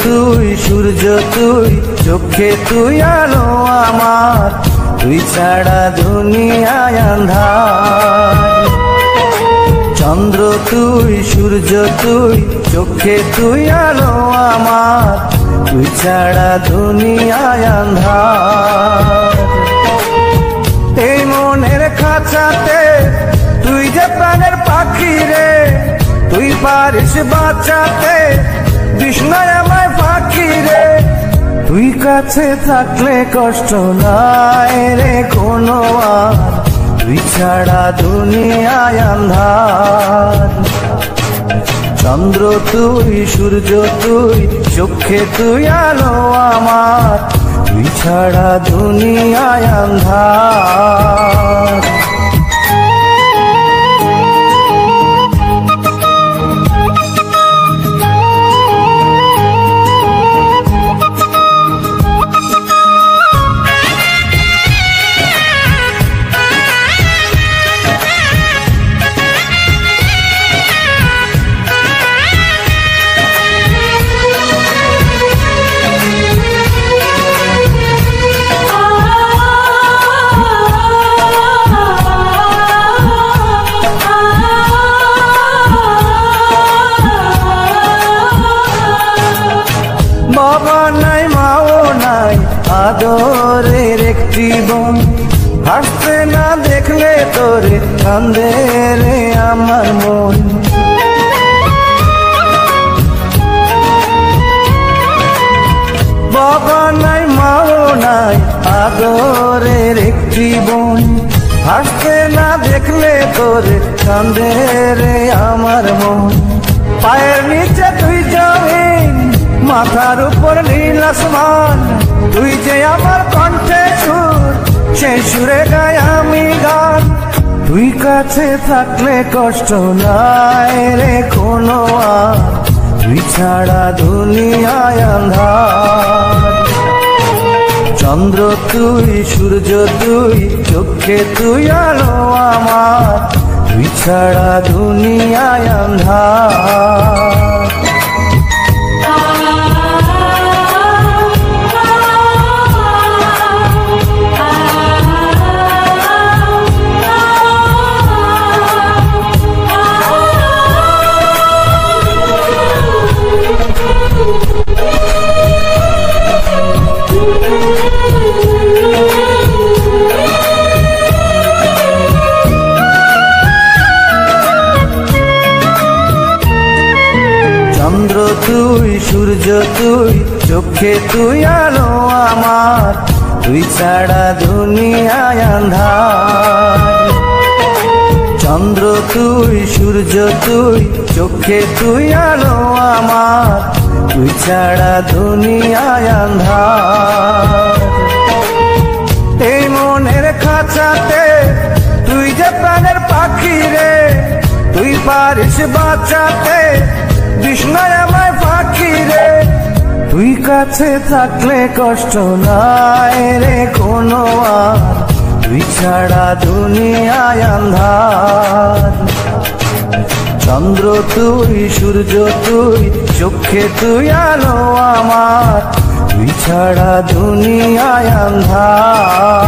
তুই সূর্য তুই চোখে তুই আলো আমার, তুই ছাড়া দুনিয়ায় আঁধার। চন্দ্র তুই সূর্য তুই চোখে তুই আলো আমার, তুই ছাড়া দুনিয়ায় আঁধার। এই মনের খাঁচাতে তুই যে প্রাণের পাখি রে, তুই পারিস বাঁচাতে বিষ্ণায় আমায় ফাঁকি রে। তুই কাছে থাকলে কষ্ট নাই রে কোনো আর, তুই ছাড়া দুনিয়ায় আঁধার। চন্দ্র তুই সূর্য তুই চোখে তুই আলো আমার, তুই ছাড়া দুনিয়ায় আঁধার। বাবা নাই মাও নাই আদরের একটি বোন, হাসতে না দেখলে তোরে কান্দে রে আমার মন। বাবা নাই মাও নাই আদরের একটি বোন, হাসতে না দেখলে তোরে কান্দে রে আমার মন। পায়ের নিচে তুই জমিন, মাথার উপর নীল আসমান, তুই যে আমার কণ্ঠে সুর, সেই সুরে গাই আমি গান। তুই কাছে থাকলে কষ্ট নাই রে কোনো আর, তুই ছাড়া দুনিয়ায় আঁধার। চন্দ্র তুই সূর্য তুই চোখে তুই আলো আমার, তুই ছাড়া দুনিয়ায় আঁধার। চন্দ্র তুই সূর্য তুই চোখে তুই আলো আমার, তুই ছাড়া দুনিয়ায় আঁধার। চন্দ্র তুই সূর্য তুই চোখে তুই আলো আমার, তুই ছাড়া দুনিয়ায় আঁধার। এই মনের খাঁচাতে তুই যে প্রাণের পাখি রে, তুই পারিস বাঁচাতে বিষ্ণায় আমায় ফাঁকি রে। তুই কাছে থাকলে কষ্ট নাই রে কোনো আর, তুই ছাড়া দুনিয়ায় আঁধার। চন্দ্র তুই সূর্য তুই চোখে তুই আলো আমার, তুই ছাড়া দুনিয়ায় আঁধার।